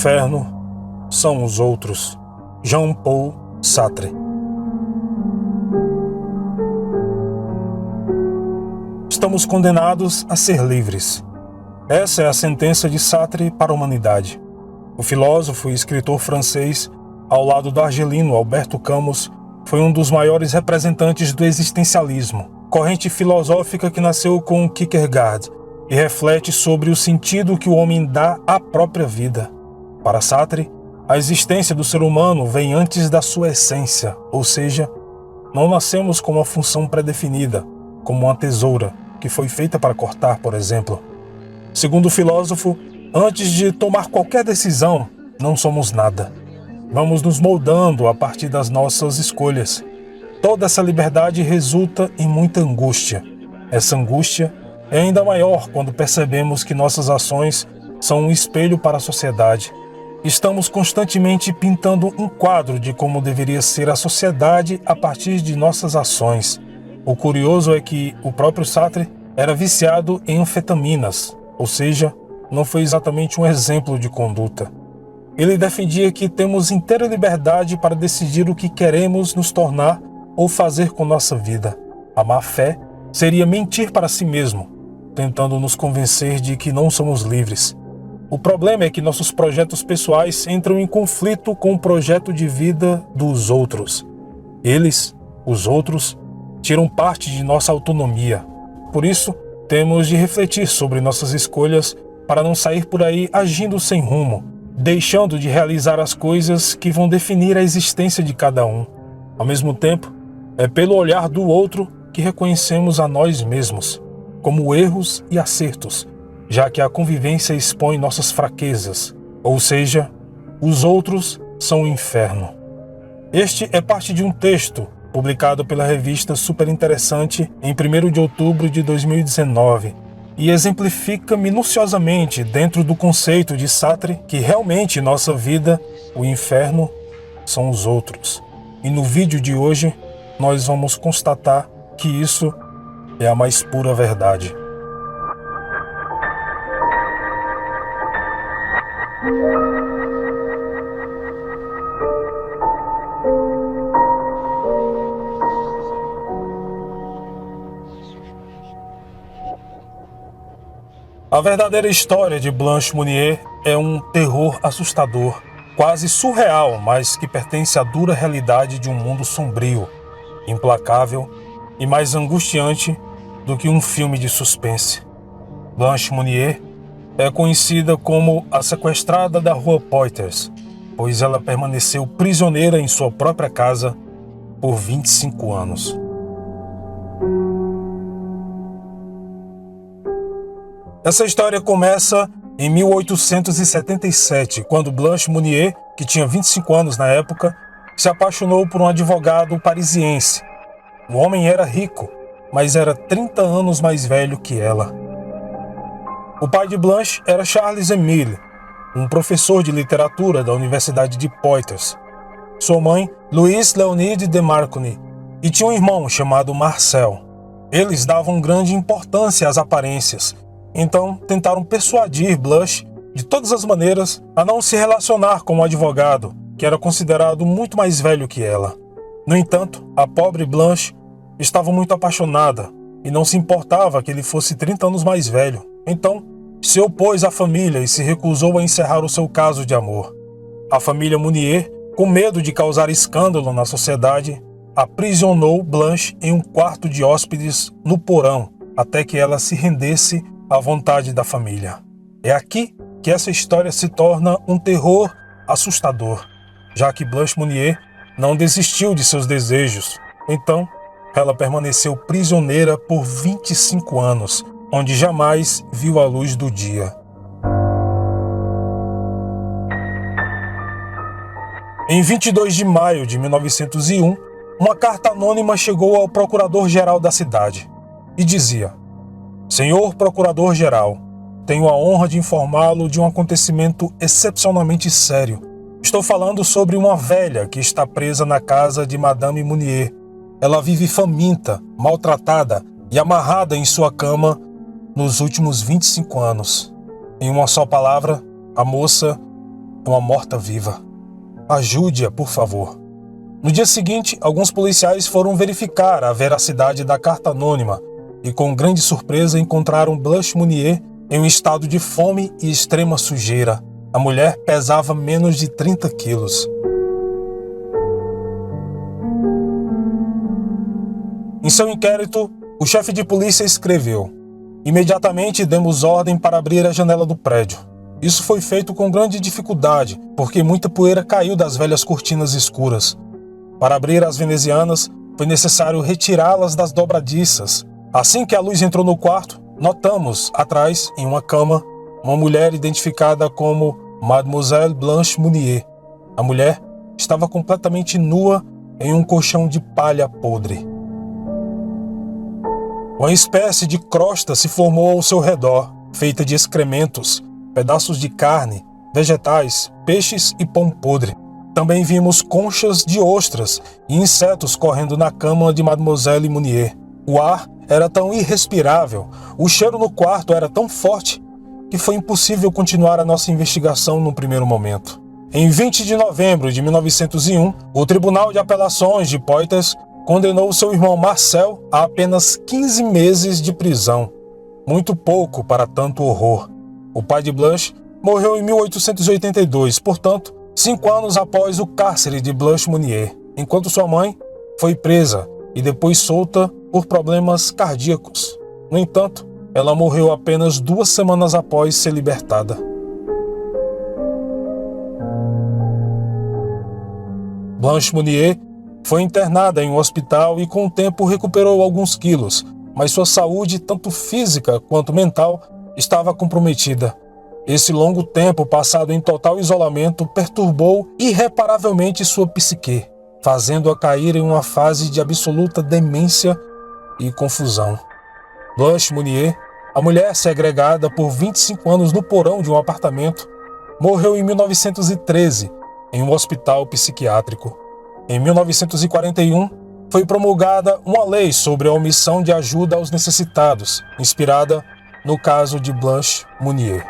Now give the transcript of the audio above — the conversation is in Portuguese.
inferno são os outros. Jean-Paul Sartre. Estamos condenados a ser livres. Essa é a sentença de Sartre para a humanidade. O filósofo e escritor francês, ao lado do argelino Alberto Camus, foi um dos maiores representantes do existencialismo, corrente filosófica que nasceu com Kierkegaard e reflete sobre o sentido que o homem dá à própria vida. Para Sartre, a existência do ser humano vem antes da sua essência, ou seja, não nascemos com uma função predefinida, como uma tesoura, que foi feita para cortar, por exemplo. Segundo o filósofo, antes de tomar qualquer decisão, não somos nada. Vamos nos moldando a partir das nossas escolhas. Toda essa liberdade resulta em muita angústia. Essa angústia é ainda maior quando percebemos que nossas ações são um espelho para a sociedade. Estamos constantemente pintando um quadro de como deveria ser a sociedade a partir de nossas ações. O curioso é que o próprio Sartre era viciado em anfetaminas, ou seja, não foi exatamente um exemplo de conduta. Ele defendia que temos inteira liberdade para decidir o que queremos nos tornar ou fazer com nossa vida. A má fé seria mentir para si mesmo, tentando nos convencer de que não somos livres. O problema é que nossos projetos pessoais entram em conflito com o projeto de vida dos outros. Eles, os outros, tiram parte de nossa autonomia. Por isso, temos de refletir sobre nossas escolhas para não sair por aí agindo sem rumo, deixando de realizar as coisas que vão definir a existência de cada um. Ao mesmo tempo, é pelo olhar do outro que reconhecemos a nós mesmos, como erros e acertos, já que a convivência expõe nossas fraquezas, ou seja, os outros são o inferno. Este é parte de um texto publicado pela revista Super Interessante em 1º de outubro de 2019, e exemplifica minuciosamente dentro do conceito de Sartre que realmente nossa vida, o inferno, são os outros. E no vídeo de hoje, nós vamos constatar que isso é a mais pura verdade. A verdadeira história de Blanche Monnier é um terror assustador, quase surreal, mas que pertence à dura realidade de um mundo sombrio, implacável e mais angustiante do que um filme de suspense. Blanche Monnier é conhecida como a sequestrada da Rua Poitiers, pois ela permaneceu prisioneira em sua própria casa por 25 anos. Essa história começa em 1877, quando Blanche Monnier, que tinha 25 anos na época, se apaixonou por um advogado parisiense. O homem era rico, mas era 30 anos mais velho que ela. O pai de Blanche era Charles Emile, um professor de literatura da Universidade de Poitiers. Sua mãe, Louise Leonide de Marconi, e tinha um irmão chamado Marcel. Eles davam grande importância às aparências, então tentaram persuadir Blanche, de todas as maneiras, a não se relacionar com o advogado, que era considerado muito mais velho que ela. No entanto, a pobre Blanche estava muito apaixonada e não se importava que ele fosse 30 anos mais velho. Então, se opôs à família e se recusou a encerrar o seu caso de amor. A família Monnier, com medo de causar escândalo na sociedade, aprisionou Blanche em um quarto de hóspedes no porão, até que ela se rendesse à vontade da família. É aqui que essa história se torna um terror assustador, já que Blanche Monnier não desistiu de seus desejos. Então, ela permaneceu prisioneira por 25 anos, onde jamais viu a luz do dia. Em 22 de maio de 1901, uma carta anônima chegou ao procurador-geral da cidade e dizia: Senhor Procurador-Geral, tenho a honra de informá-lo de um acontecimento excepcionalmente sério. Estou falando sobre uma velha que está presa na casa de Madame Monnier. Ela vive faminta, maltratada e amarrada em sua cama nos últimos 25 anos. Em uma só palavra, a moça é uma morta-viva. Ajude-a, por favor. No dia seguinte, alguns policiais foram verificar a veracidade da carta anônima e, com grande surpresa, encontraram Blanche Monnier em um estado de fome e extrema sujeira. A mulher pesava menos de 30 quilos. Em seu inquérito, o chefe de polícia escreveu: imediatamente demos ordem para abrir a janela do prédio. Isso foi feito com grande dificuldade, porque muita poeira caiu das velhas cortinas escuras. Para abrir as venezianas, foi necessário retirá-las das dobradiças. Assim que a luz entrou no quarto, notamos, atrás, em uma cama, uma mulher identificada como Mademoiselle Blanche Monnier. A mulher estava completamente nua em um colchão de palha podre. Uma espécie de crosta se formou ao seu redor, feita de excrementos, pedaços de carne, vegetais, peixes e pão podre. Também vimos conchas de ostras e insetos correndo na cama de Mademoiselle Monnier. O ar era tão irrespirável, o cheiro no quarto era tão forte, que foi impossível continuar a nossa investigação no primeiro momento. Em 20 de novembro de 1901, o Tribunal de Apelações de Poitiers condenou seu irmão Marcel a apenas 15 meses de prisão. Muito pouco para tanto horror. O pai de Blanche morreu em 1882, portanto, 5 anos após o cárcere de Blanche Monnier, enquanto sua mãe foi presa e depois solta por problemas cardíacos. No entanto, ela morreu apenas 2 semanas após ser libertada. Blanche Monnier foi internada em um hospital e com o tempo recuperou alguns quilos, mas sua saúde, tanto física quanto mental, estava comprometida. Esse longo tempo passado em total isolamento perturbou irreparavelmente sua psique, fazendo-a cair em uma fase de absoluta demência e confusão. Blanche Monnier, a mulher segregada por 25 anos no porão de um apartamento, morreu em 1913 em um hospital psiquiátrico. Em 1941, foi promulgada uma lei sobre a omissão de ajuda aos necessitados, inspirada no caso de Blanche Monnier.